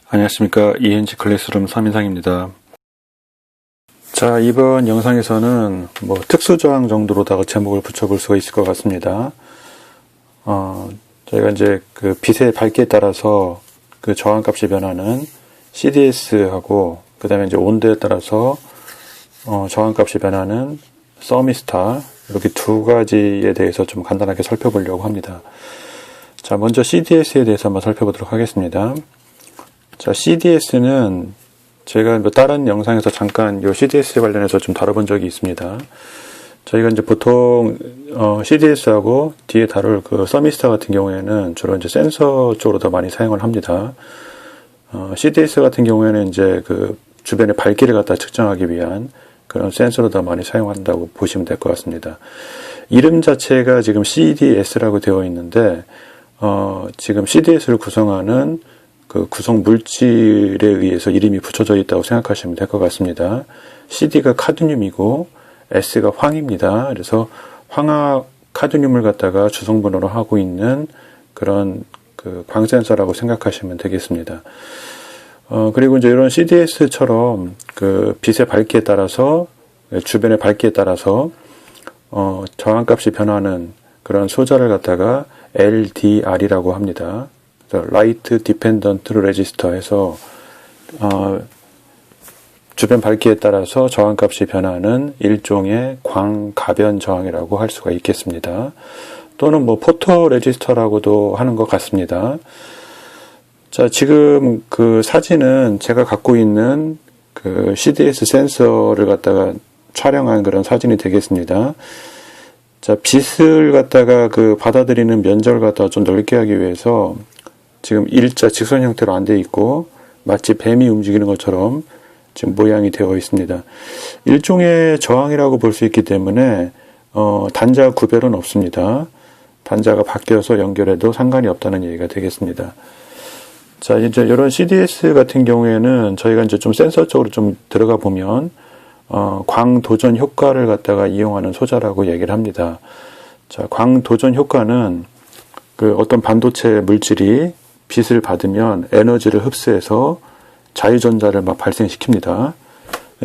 안녕하십니까. ENG 클래스룸 3인상입니다. 자, 이번 영상에서는 특수저항 정도로다가 제목을 붙여볼 수가 있을 것 같습니다. 저희가 이제 그 빛의 밝기에 따라서 그 저항값이 변하는 CDS하고, 그 다음에 이제 온도에 따라서 저항값이 변하는 서미스타, 이렇게 두 가지에 대해서 좀 간단하게 살펴보려고 합니다. 자, 먼저 CDS에 대해서 한번 살펴보도록 하겠습니다. 자, CDS는 제가 다른 영상에서 잠깐 요 CDS 관련해서 좀 다뤄본 적이 있습니다. 저희가 이제 보통 CDS하고 뒤에 다룰 그 서미스타 같은 경우에는 주로 이제 센서 쪽으로 더 많이 사용을 합니다. CDS 같은 경우에는 이제 그 주변의 밝기를 갖다 측정하기 위한 그런 센서로 더 많이 사용한다고 보시면 될 것 같습니다. 이름 자체가 지금 CDS라고 되어 있는데 지금 CDS를 구성하는 그 구성 물질에 의해서 이름이 붙여져 있다고 생각하시면 될 것 같습니다. CD가 카드뮴이고 S가 황입니다. 그래서 황화 카드뮴을 갖다가 주성분으로 하고 있는 그런 그 광센서라고 생각하시면 되겠습니다. 그리고 이제 이런 CDS처럼 그 빛의 밝기에 따라서 주변의 밝기에 따라서 저항값이 변하는 그런 소자를 갖다가 LDR이라고 합니다. Light Dependent Resistor 해서 주변 밝기에 따라서 저항값이 변하는 일종의 광가변 저항이라고 할 수가 있겠습니다. 또는 포토 레지스터라고도 하는 것 같습니다. 자, 지금 그 사진은 제가 갖고 있는 그 CDS 센서를 갖다가 촬영한 그런 사진이 되겠습니다. 자, 빛을 갖다가 그 받아들이는 면적을 갖다가 좀 넓게 하기 위해서 지금 일자 직선 형태로 안 되어 있고 마치 뱀이 움직이는 것처럼 지금 모양이 되어 있습니다. 일종의 저항이라고 볼 수 있기 때문에 단자 구별은 없습니다. 단자가 바뀌어서 연결해도 상관이 없다는 얘기가 되겠습니다. 자, 이제 이런 CDS 같은 경우에는 저희가 이제 좀 센서 쪽으로 좀 들어가 보면 광도전 효과를 갖다가 이용하는 소자라고 얘기를 합니다. 자, 광도전 효과는 그 어떤 반도체 물질이 빛을 받으면 에너지를 흡수해서 자유전자를 막 발생시킵니다.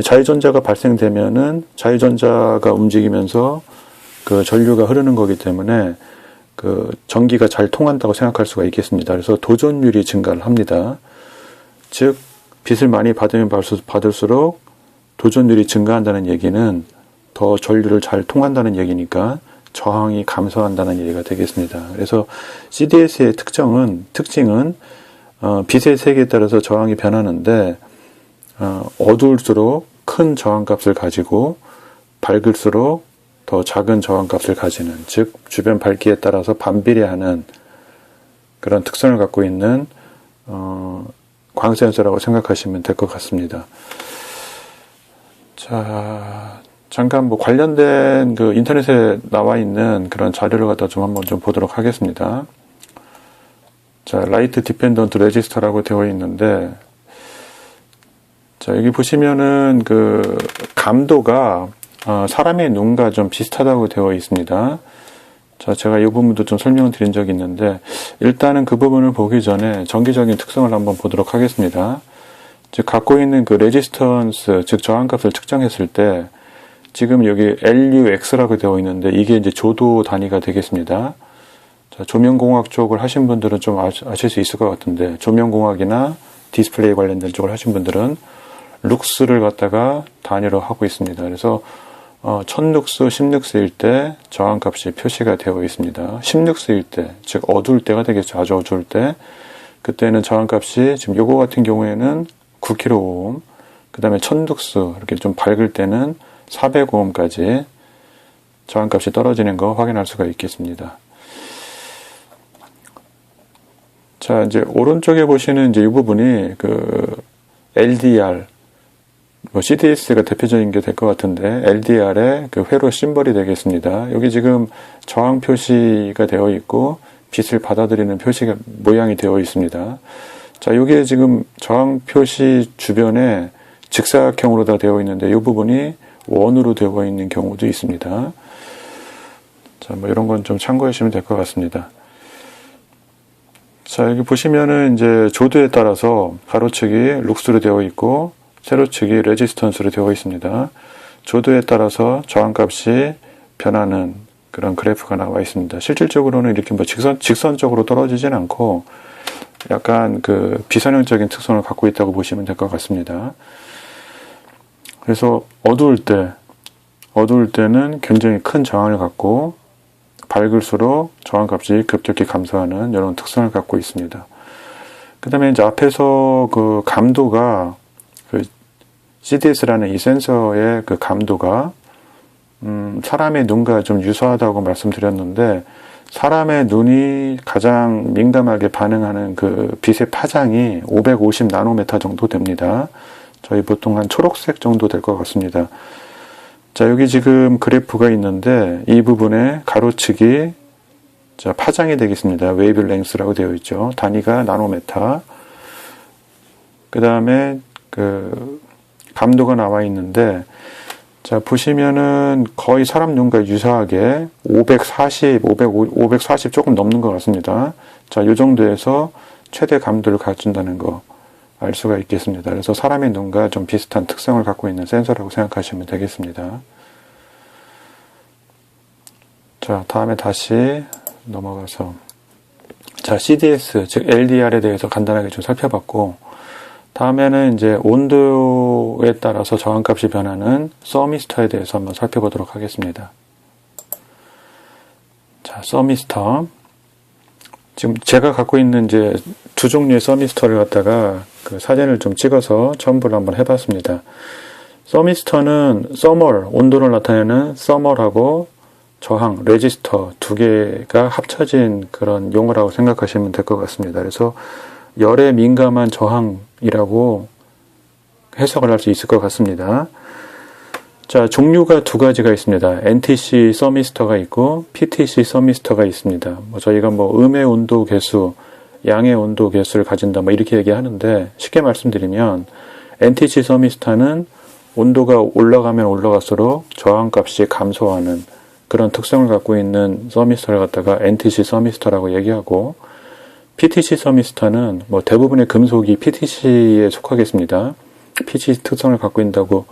자유전자가 발생되면은 자유전자가 움직이면서 그 전류가 흐르는 거기 때문에 그 전기가 잘 통한다고 생각할 수가 있겠습니다. 그래서 도전율이 증가를 합니다. 즉 빛을 많이 받으면 받을수록 도전율이 증가한다는 얘기는 더 전류를 잘 통한다는 얘기니까 저항이 감소한다는 얘기가 되겠습니다. 그래서 CDS의 특징은 빛의 세기에 따라서 저항이 변하는데 어두울수록 큰 저항값을 가지고 밝을수록 더 작은 저항값을 가지는, 즉 주변 밝기에 따라서 반비례하는 그런 특성을 갖고 있는 광센서라고 생각하시면 될 것 같습니다. 자, 잠깐 관련된 그 인터넷에 나와 있는 그런 자료를 갖다 좀 한번 좀 보도록 하겠습니다. 자, Light Dependent Resistor라고 되어 있는데, 자, 여기 보시면은 그 감도가 사람의 눈과 좀 비슷하다고 되어 있습니다. 자, 제가 이 부분도 좀 설명을 드린 적이 있는데, 일단은 그 부분을 보기 전에 정기적인 특성을 한번 보도록 하겠습니다. 즉, 갖고 있는 그 레지스턴스, 즉 저항값을 측정했을 때, 지금 여기 LUX라고 되어 있는데 이게 이제 조도 단위가 되겠습니다. 자, 조명공학 쪽을 하신 분들은 좀 아실 수 있을 것 같은데, 조명공학이나 디스플레이 관련된 쪽을 하신 분들은 룩스를 갖다가 단위로 하고 있습니다. 그래서 1000룩스, 10룩스일 때 저항값이 표시가 되어 있습니다. 10룩스일 때, 즉 어두울 때가 되겠죠. 아주 어두울 때. 그때는 저항값이 지금 요거 같은 경우에는 9kΩ, 그 다음에 1000룩스 이렇게 좀 밝을 때는 400ohm까지 저항값이 떨어지는 거 확인할 수가 있겠습니다. 자, 이제 오른쪽에 보시는 이제 이 부분이 그 LDR, CDS가 대표적인 게 될 것 같은데 LDR의 그 회로 심벌이 되겠습니다. 여기 지금 저항 표시가 되어 있고 빛을 받아들이는 표시가 모양이 되어 있습니다. 자, 여기에 지금 저항 표시 주변에 직사각형으로 다 되어 있는데 이 부분이 원으로 되어 있는 경우도 있습니다. 자, 이런 건 좀 참고하시면 될 것 같습니다. 자, 여기 보시면은 이제 조드에 따라서 가로축이 룩스로 되어 있고 세로축이 레지스턴스로 되어 있습니다. 조드에 따라서 저항값이 변하는 그런 그래프가 나와 있습니다. 실질적으로는 이렇게 뭐 직선적으로 떨어지진 않고 약간 그 비선형적인 특성을 갖고 있다고 보시면 될 것 같습니다. 그래서 어두울 때는 굉장히 큰 저항을 갖고 밝을수록 저항값이 급격히 감소하는 이런 특성을 갖고 있습니다. 그 다음에 이제 앞에서 그 감도가 그 CDS라는 이 센서의 그 감도가 사람의 눈과 좀 유사하다고 말씀드렸는데 사람의 눈이 가장 민감하게 반응하는 그 빛의 파장이 550 나노메타 정도 됩니다. 저희 보통 한 초록색 정도 될 것 같습니다. 자, 여기 지금 그래프가 있는데 이 부분에 가로축이 자, 파장이 되겠습니다. 웨이블랭스라고 되어 있죠. 단위가 나노메타. 그 다음에 그 감도가 나와 있는데 자, 보시면은 거의 사람 눈과 유사하게 540 조금 넘는 것 같습니다. 자, 이 정도에서 최대 감도를 갖춘다는 거 알 수가 있겠습니다. 그래서 사람의 눈과 좀 비슷한 특성을 갖고 있는 센서라고 생각하시면 되겠습니다. 자, 다음에 다시 넘어가서 자, CDS, 즉 LDR에 대해서 간단하게 좀 살펴봤고 다음에는 이제 온도에 따라서 저항값이 변하는 서미스터에 대해서 한번 살펴보도록 하겠습니다. 자, 서미스터. 지금 제가 갖고 있는 이제 두 종류의 서미스터를 갖다가 그 사진을 좀 찍어서 첨부를 한번 해봤습니다. 서미스터는 서멀, 온도를 나타내는 서멀하고 저항, 레지스터 두 개가 합쳐진 그런 용어라고 생각하시면 될 것 같습니다. 그래서 열에 민감한 저항이라고 해석을 할 수 있을 것 같습니다. 자, 종류가 두 가지가 있습니다. NTC 서미스터가 있고 PTC 서미스터가 있습니다. 저희가 음의 온도 계수, 양의 온도 계수를 가진다 이렇게 얘기하는데 쉽게 말씀드리면 NTC 서미스터는 온도가 올라가면 올라갈수록 저항값이 감소하는 그런 특성을 갖고 있는 서미스터를 갖다가 NTC 서미스터라고 얘기하고 PTC 서미스터는 대부분의 금속이 PTC에 속하겠습니다. PTC 특성을 갖고 있다고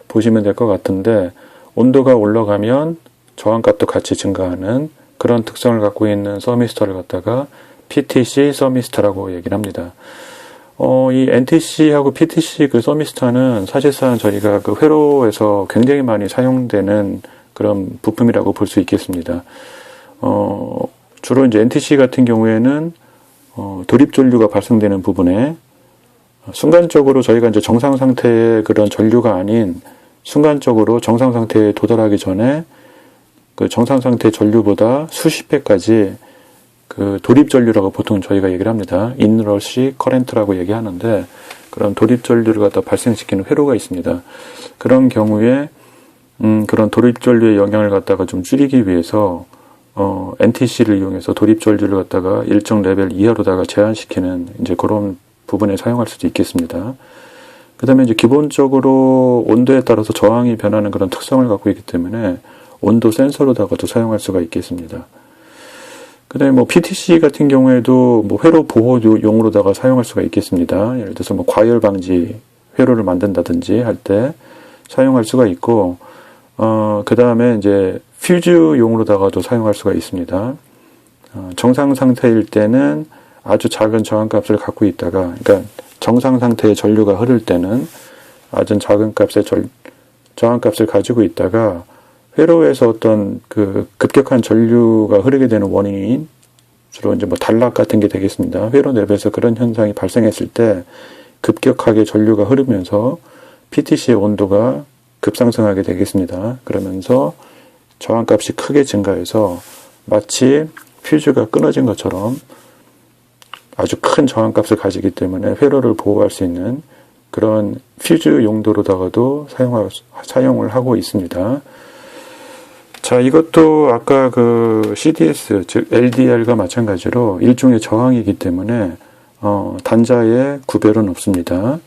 보시면 될 것 같은데 온도가 올라가면 저항값도 같이 증가하는 그런 특성을 갖고 있는 서미스터를 갖다가 PTC 서미스터라고 얘기를 합니다. 이 NTC하고 PTC 그 서미스터는 사실상 저희가 그 회로에서 굉장히 많이 사용되는 그런 부품이라고 볼 수 있겠습니다. 주로 이제 NTC 같은 경우에는 돌입 전류가 발생되는 부분에 순간적으로 저희가 이제 정상 상태의 그런 전류가 아닌 순간적으로 정상 상태에 도달하기 전에 그 정상 상태의 전류보다 수십 배까지 그 돌입 전류라고 보통 저희가 얘기를 합니다. 인러시 커렌트라고 얘기하는데 그런 돌입 전류를 갖다 발생시키는 회로가 있습니다. 그런 경우에 그런 돌입 전류의 영향을 갖다가 좀 줄이기 위해서 NTC를 이용해서 돌입 전류를 갖다가 일정 레벨 이하로다가 제한시키는 이제 그런 부분에 사용할 수도 있겠습니다. 그 다음에 이제 기본적으로 온도에 따라서 저항이 변하는 그런 특성을 갖고 있기 때문에 온도 센서로다가도 사용할 수가 있겠습니다. 그 다음에 PTC 같은 경우에도 회로 보호용으로다가 사용할 수가 있겠습니다. 예를 들어서 과열 방지 회로를 만든다든지 할 때 사용할 수가 있고, 그 다음에 이제 퓨즈용으로다가도 사용할 수가 있습니다. 정상 상태일 때는 아주 작은 저항값을 갖고 있다가, 그러니까 정상 상태의 전류가 흐를 때는 아주 작은 값의 저항값을 가지고 있다가 회로에서 어떤 그 급격한 전류가 흐르게 되는 원인인 주로 이제 단락 같은 게 되겠습니다. 회로 내부에서 그런 현상이 발생했을 때 급격하게 전류가 흐르면서 PTC의 온도가 급상승하게 되겠습니다. 그러면서 저항값이 크게 증가해서 마치 퓨즈가 끊어진 것처럼 아주 큰 저항값을 가지기 때문에 회로를 보호할 수 있는 그런 퓨즈 용도로다가도 사용을 하고 있습니다. 자, 이것도 아까 그 CDS, 즉 LDR과 마찬가지로 일종의 저항이기 때문에 단자의 구별은 없습니다.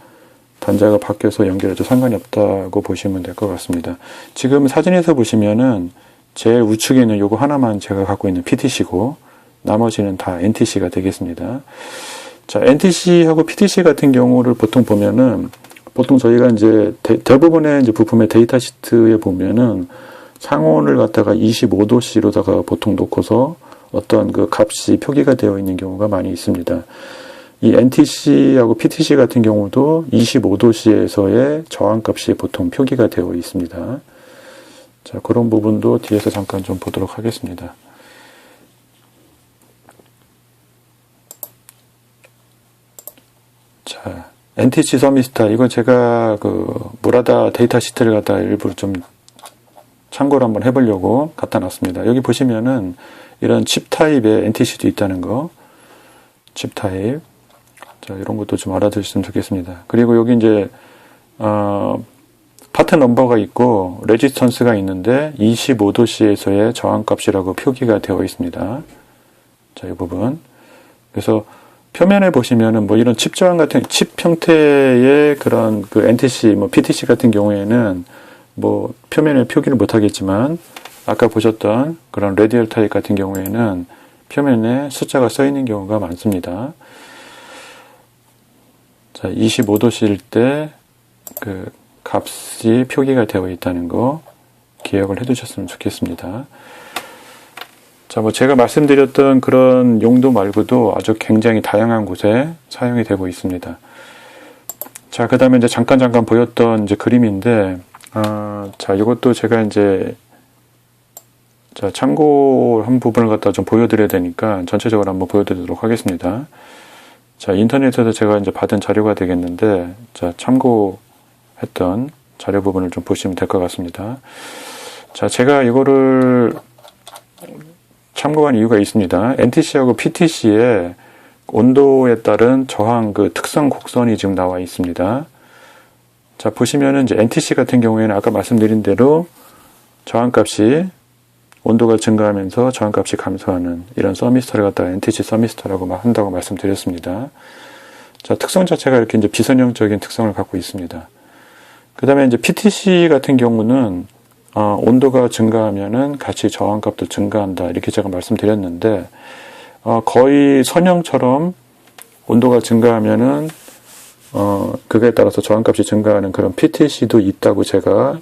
단자가 바뀌어서 연결해도 상관이 없다고 보시면 될 것 같습니다. 지금 사진에서 보시면은 제일 우측에 있는 요거 하나만 제가 갖고 있는 PTC고 나머지는 다 NTC가 되겠습니다. 자, NTC하고 PTC 같은 경우를 보통 보면은, 보통 저희가 이제 대부분의 이제 부품의 데이터 시트에 보면은 상온을 갖다가 25도씨로다가 보통 놓고서 어떤 그 값이 표기가 되어 있는 경우가 많이 있습니다. 이 NTC하고 PTC 같은 경우도 25도씨에서의 저항값이 보통 표기가 되어 있습니다. 자, 그런 부분도 뒤에서 잠깐 좀 보도록 하겠습니다. 자, NTC 서미스타, 이건 제가 그 무라다 데이터 시트를 갖다 일부러 좀 참고를 한번 해보려고 갖다 놨습니다. 여기 보시면은 이런 칩 타입의 NTC도 있다는 거, 칩 타입. 자, 이런 것도 좀 알아두셨으면 좋겠습니다. 그리고 여기 이제 파트 넘버가 있고 레지스턴스가 있는데 25도씨에서의 저항값이라고 표기가 되어 있습니다. 자, 이 부분. 그래서 표면에 보시면은 뭐 이런 칩 저항 같은 칩 형태의 그런 그 NTC, 뭐 PTC 같은 경우에는 뭐 표면에 표기를 못 하겠지만 아까 보셨던 그런 레디얼 타입 같은 경우에는 표면에 숫자가 써 있는 경우가 많습니다. 자, 25도씨일 때 그 값이 표기가 되어 있다는 거 기억을 해 두셨으면 좋겠습니다. 자, 뭐 제가 말씀드렸던 그런 용도 말고도 아주 굉장히 다양한 곳에 사용이 되고 있습니다. 자, 그 다음에 이제 잠깐 보였던 이제 그림인데, 자, 이것도 제가 이제, 자, 참고한 부분을 갖다 좀 보여드려야 되니까 전체적으로 한번 보여드리도록 하겠습니다. 자, 인터넷에서 제가 이제 받은 자료가 되겠는데, 자, 참고했던 자료 부분을 좀 보시면 될 것 같습니다. 자, 제가 이거를 참고한 이유가 있습니다. NTC하고 PTC의 온도에 따른 저항 그 특성 곡선이 지금 나와 있습니다. 자, 보시면은 이제 NTC 같은 경우에는 아까 말씀드린 대로 저항값이 온도가 증가하면서 저항값이 감소하는 이런 서미스터를 갖다가 NTC 서미스터라고 한다고 말씀드렸습니다. 자, 특성 자체가 이렇게 이제 비선형적인 특성을 갖고 있습니다. 그 다음에 이제 PTC 같은 경우는 온도가 증가하면은 같이 저항값도 증가한다. 이렇게 제가 말씀드렸는데, 거의 선형처럼 온도가 증가하면은, 그거에 따라서 저항값이 증가하는 그런 PTC도 있다고 제가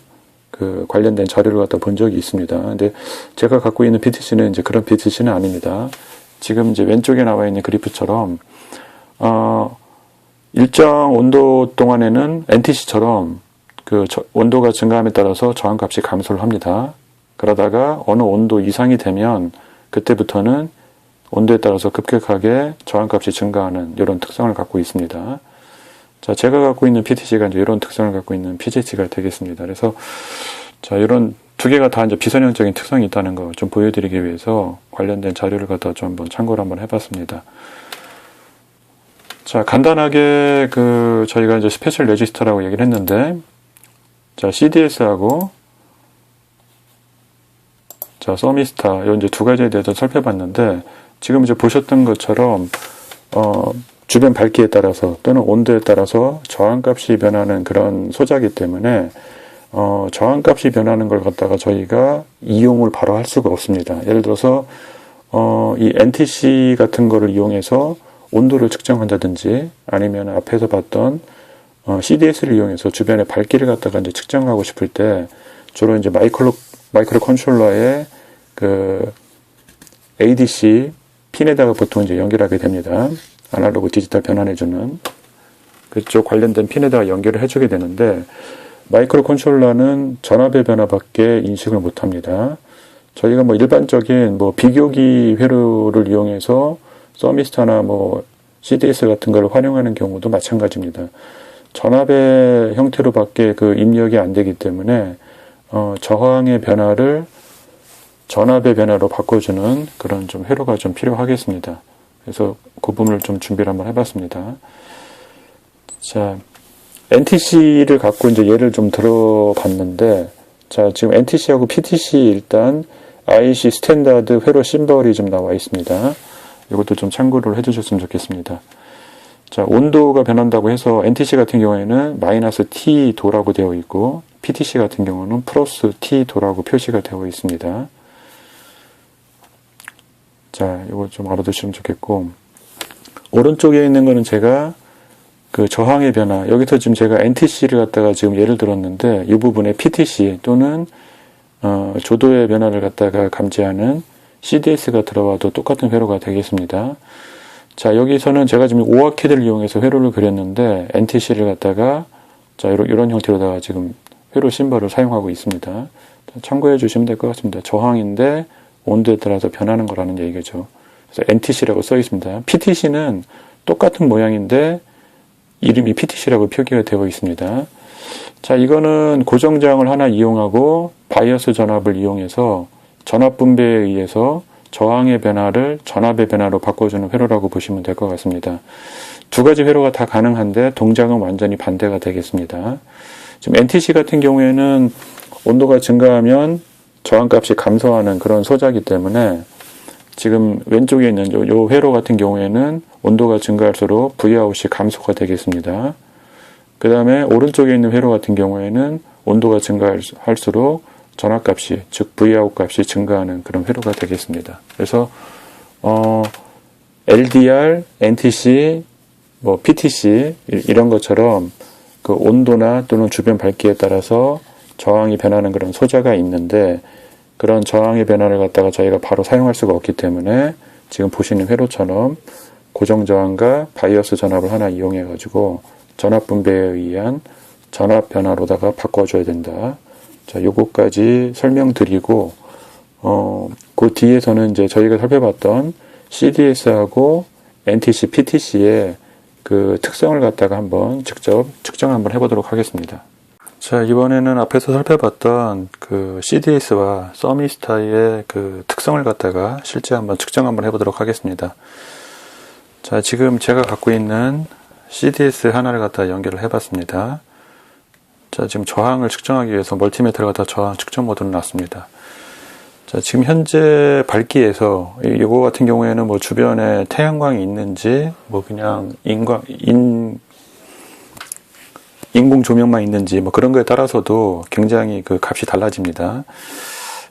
그 관련된 자료를 갖다 본 적이 있습니다. 근데 제가 갖고 있는 PTC는 이제 그런 PTC는 아닙니다. 지금 이제 왼쪽에 나와 있는 그래프처럼, 일정 온도 동안에는 NTC처럼 그 온도가 증가함에 따라서 저항값이 감소를 합니다. 그러다가 어느 온도 이상이 되면 그때부터는 온도에 따라서 급격하게 저항값이 증가하는 이런 특성을 갖고 있습니다. 자, 제가 갖고 있는 PTC가 이제 이런 특성을 갖고 있는 PTC가 되겠습니다. 그래서 자, 이런 두 개가 다 이제 비선형적인 특성이 있다는 거 좀 보여드리기 위해서 관련된 자료를 갖다 좀 한번 참고를 한번 해봤습니다. 자, 간단하게 그 저희가 이제 스페셜 레지스터라고 얘기를 했는데, 자, CDS하고, 자, 서미스타, 이 이제 두 가지에 대해서 살펴봤는데, 지금 이제 보셨던 것처럼, 주변 밝기에 따라서 또는 온도에 따라서 저항값이 변하는 그런 소자기 때문에, 저항값이 변하는 걸 갖다가 저희가 이용을 바로 할 수가 없습니다. 예를 들어서, 이 NTC 같은 거를 이용해서 온도를 측정한다든지, 아니면 앞에서 봤던 CDS를 이용해서 주변의 밝기를 갖다가 이제 측정하고 싶을 때 주로 이제 마이크로 컨트롤러의 그 ADC 핀에다가 보통 이제 연결하게 됩니다. 아날로그 디지털 변환해주는 그쪽 관련된 핀에다가 연결을 해주게 되는데, 마이크로 컨트롤러는 전압의 변화밖에 인식을 못합니다. 저희가 뭐 일반적인 뭐 비교기 회로를 이용해서 서미스터나 뭐 CDS 같은 걸 활용하는 경우도 마찬가지입니다. 전압의 형태로밖에 그 입력이 안 되기 때문에 저항의 변화를 전압의 변화로 바꿔주는 그런 좀 회로가 좀 필요하겠습니다. 그래서 그 부분을 좀 준비를 한번 해봤습니다. 자, NTC를 갖고 이제 예를 좀 들어봤는데, 자, 지금 NTC하고 PTC 일단 IC 스탠다드 회로 심벌이 좀 나와 있습니다. 이것도 좀 참고를 해주셨으면 좋겠습니다. 자, 온도가 변한다고 해서 NTC 같은 경우에는 마이너스 T 도라고 되어 있고, PTC 같은 경우는 플러스 T 도라고 표시가 되어 있습니다. 자, 이거 좀 알아두시면 좋겠고, 오른쪽에 있는 거는 제가 그 저항의 변화, 여기서 지금 제가 NTC를 갖다가 지금 예를 들었는데, 이 부분에 PTC 또는 조도의 변화를 갖다가 감지하는 CDS가 들어와도 똑같은 회로가 되겠습니다. 자, 여기서는 제가 지금 오아키드를 이용해서 회로를 그렸는데, NTC를 갖다가, 자, 이런 형태로다가 지금 회로 심벌을 사용하고 있습니다. 참고해 주시면 될 것 같습니다. 저항인데, 온도에 따라서 변하는 거라는 얘기죠. 그래서 NTC라고 써 있습니다. PTC는 똑같은 모양인데, 이름이 PTC라고 표기가 되어 있습니다. 자, 이거는 고정저항을 하나 이용하고, 바이어스 전압을 이용해서, 전압 분배에 의해서 저항의 변화를 전압의 변화로 바꿔주는 회로라고 보시면 될 것 같습니다. 두 가지 회로가 다 가능한데 동작은 완전히 반대가 되겠습니다. 지금 NTC 같은 경우에는 온도가 증가하면 저항값이 감소하는 그런 소자이기 때문에 지금 왼쪽에 있는 요 회로 같은 경우에는 온도가 증가할수록 Vout이 감소가 되겠습니다. 그 다음에 오른쪽에 있는 회로 같은 경우에는 온도가 증가할수록 전압값이, 즉 Vout 값이 증가하는 그런 회로가 되겠습니다. 그래서 LDR, NTC, 뭐 PTC 이런 것처럼 그 온도나 또는 주변 밝기에 따라서 저항이 변하는 그런 소자가 있는데 그런 저항의 변화를 갖다가 저희가 바로 사용할 수가 없기 때문에 지금 보시는 회로처럼 고정 저항과 바이어스 전압을 하나 이용해 가지고 전압 분배에 의한 전압 변화로다가 바꿔줘야 된다. 자, 요거까지 설명드리고, 그 뒤에서는 이제 저희가 살펴봤던 CDS하고 NTC, PTC의 그 특성을 갖다가 한번 직접 측정을 한번 해보도록 하겠습니다. 자, 이번에는 앞에서 살펴봤던 그 CDS와 서미스타의 그 특성을 갖다가 실제 한번 측정 한번 해보도록 하겠습니다. 자, 지금 제가 갖고 있는 CDS 하나를 갖다 연결을 해봤습니다. 자, 지금 저항을 측정하기 위해서 멀티미터를 갖다 저항 측정 모드로 놨습니다. 자, 지금 현재 밝기에서 이거 같은 경우에는 뭐 주변에 태양광이 있는지 뭐 그냥 인공 조명만 있는지 뭐 그런 거에 따라서도 굉장히 그 값이 달라집니다.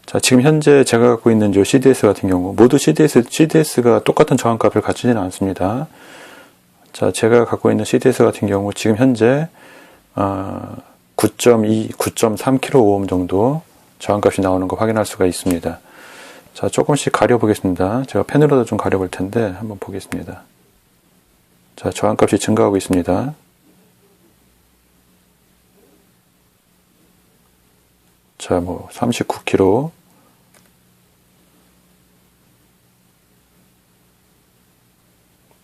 자, 지금 현재 제가 갖고 있는 이 CDS 같은 경우 모두 CDS가 똑같은 저항값을 갖추지는 않습니다. 자, 제가 갖고 있는 CDS 같은 경우 지금 현재 9.2, 9.3kΩ 정도 저항값이 나오는 거 확인할 수가 있습니다. 자, 조금씩 가려보겠습니다. 제가 펜으로도 좀 가려볼 텐데 한번 보겠습니다. 자, 저항값이 증가하고 있습니다. 자, 뭐 39kΩ,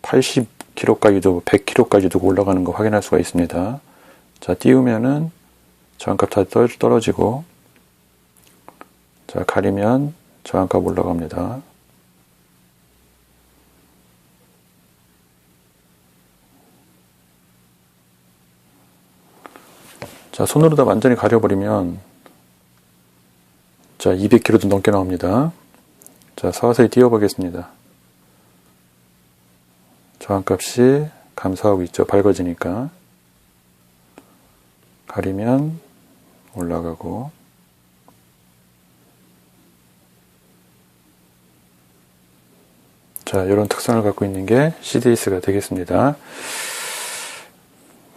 80kΩ까지도 100kΩ까지도 올라가는 거 확인할 수가 있습니다. 자, 띄우면은 저항값 다 떨어지고, 자, 가리면 저항값 올라갑니다. 자, 손으로 다 완전히 가려버리면, 자, 200kg도 넘게 나옵니다. 자, 서서히 띄워보겠습니다. 저항값이 감소하고 있죠. 밝아지니까. 가리면 올라가고, 자, 이런 특성을 갖고 있는 게 CDS가 되겠습니다.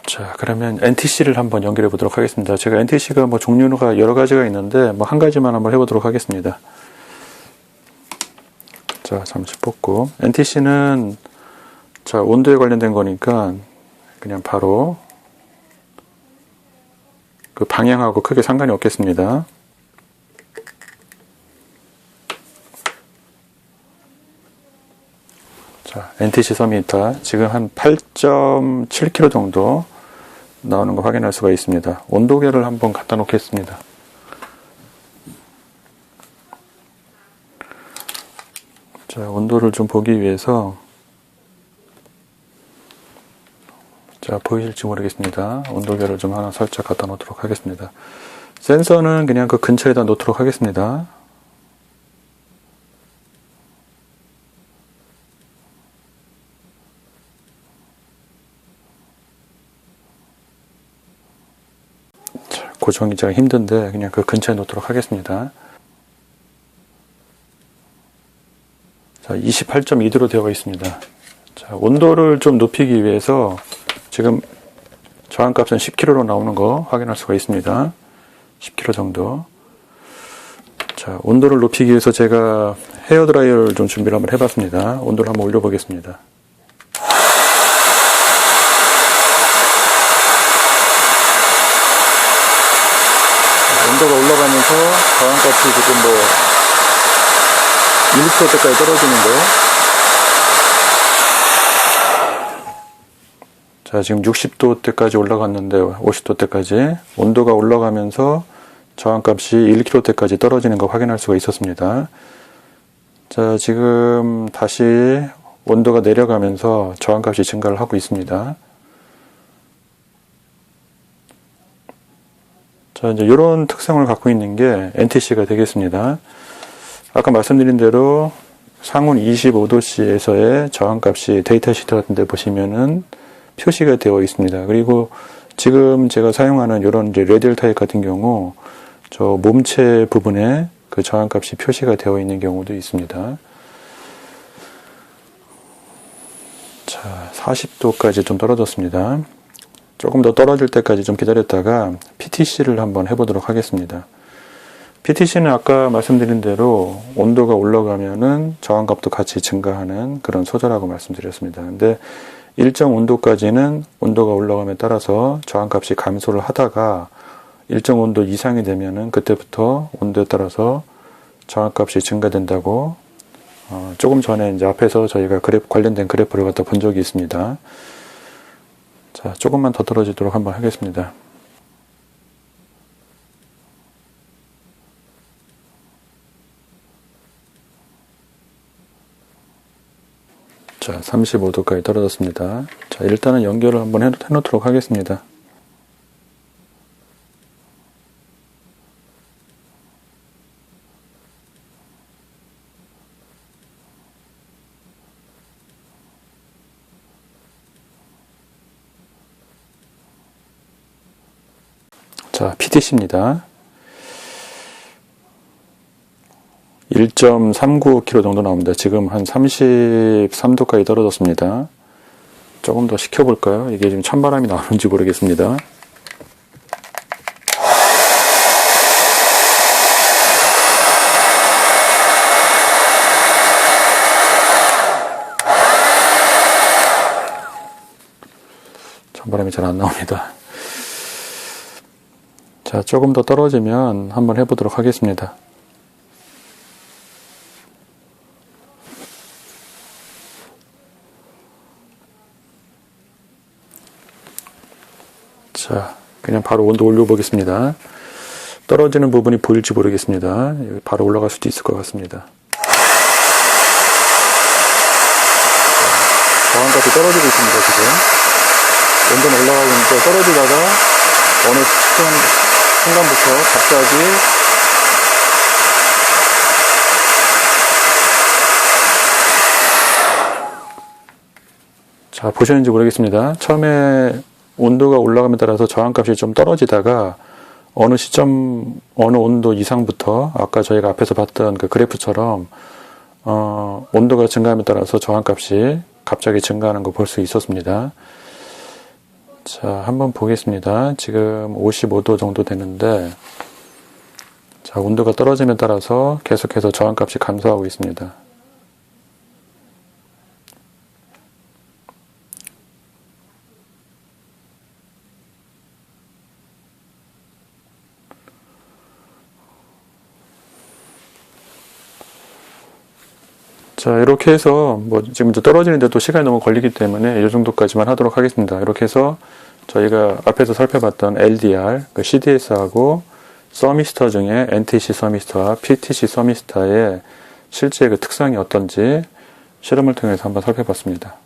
자, 그러면 NTC를 한번 연결해 보도록 하겠습니다. 제가 NTC가 뭐 종류가 여러 가지가 있는데 뭐 한 가지만 한번 해보도록 하겠습니다. 자, 잠시 뽑고, NTC는 자, 온도에 관련된 거니까 그냥 바로 그 방향하고 크게 상관이 없겠습니다. 자, NTC 서미터 지금 한 8.7kg 정도 나오는 거 확인할 수가 있습니다. 온도계를 한번 갖다 놓겠습니다. 자, 온도를 좀 보기 위해서, 자, 보이실지 모르겠습니다. 온도계를 좀 하나 살짝 갖다 놓도록 하겠습니다. 센서는 그냥 그 근처에다 놓도록 하겠습니다. 자, 고정이 제가 힘든데 그냥 그 근처에 놓도록 하겠습니다. 자, 자, 28.2도로 되어 있습니다. 자, 온도를 좀 높이기 위해서 지금 저항값은 10kg로 나오는 거 확인할 수가 있습니다. 10kg 정도. 자, 온도를 높이기 위해서 제가 헤어드라이어를 좀 준비를 한번 해봤습니다. 온도를 한번 올려보겠습니다. 온도가 올라가면서 저항값이 지금 1kg대까지 떨어지는데, 자, 지금 60도대까지 올라갔는데 50도대까지 온도가 올라가면서 저항값이 1kg대까지 떨어지는 거 확인할 수가 있었습니다. 자, 지금 다시 온도가 내려가면서 저항값이 증가를 하고 있습니다. 자, 이제 이런 특성을 갖고 있는 게 NTC가 되겠습니다. 아까 말씀드린 대로 상온 25도씨에서의 저항값이 데이터 시트 같은 데 보시면은 표시가 되어 있습니다. 그리고 지금 제가 사용하는 이런 이제 레디얼 타입 같은 경우 저 몸체 부분에 그 저항값이 표시가 되어 있는 경우도 있습니다. 자, 40도까지 좀 떨어졌습니다. 조금 더 떨어질 때까지 좀 기다렸다가 PTC를 한번 해보도록 하겠습니다. PTC는 아까 말씀드린 대로 온도가 올라가면은 저항값도 같이 증가하는 그런 소재라고 말씀드렸습니다. 근데 일정 온도까지는 온도가 올라감에 따라서 저항값이 감소를 하다가 일정 온도 이상이 되면은 그때부터 온도에 따라서 저항값이 증가된다고 조금 전에 이제 앞에서 저희가 관련된 그래프를 갖다 본 적이 있습니다. 자, 조금만 더 떨어지도록 한번 하겠습니다. 자, 35도까지 떨어졌습니다. 자, 일단은 연결을 한번 해놓도록 하겠습니다. 자, PTC입니다. 1.39kg 정도 나옵니다. 지금 한 33도까지 떨어졌습니다. 조금 더 식혀볼까요? 이게 지금 찬바람이 나오는지 모르겠습니다. 찬바람이 잘 안 나옵니다. 자, 조금 더 떨어지면 한번 해보도록 하겠습니다. 자, 그냥 바로 온도 올려보겠습니다. 떨어지는 부분이 보일지 모르겠습니다. 여기 바로 올라갈 수도 있을 것 같습니다. 저항값이 떨어지고 있습니다, 지금. 온도는 올라가고 있는데 떨어지다가 어느 순간부터 갑자기 자, 보셨는지 모르겠습니다. 처음에 온도가 올라감에 따라서 저항값이 좀 떨어지다가 어느 시점, 어느 온도 이상부터 아까 저희가 앞에서 봤던 그 그래프처럼 온도가 증가함에 따라서 저항값이 갑자기 증가하는 거 볼 수 있었습니다. 자, 한번 보겠습니다. 지금 55도 정도 되는데 자, 온도가 떨어짐에 따라서 계속해서 저항값이 감소하고 있습니다. 자, 이렇게 해서 지금 이제 떨어지는데 또 시간이 너무 걸리기 때문에 이 정도까지만 하도록 하겠습니다. 이렇게 해서 저희가 앞에서 살펴봤던 LDR, 그 CDS하고 서미스터 중에 NTC 서미스터와 PTC 서미스터의 실제 그 특성이 어떤지 실험을 통해서 한번 살펴봤습니다.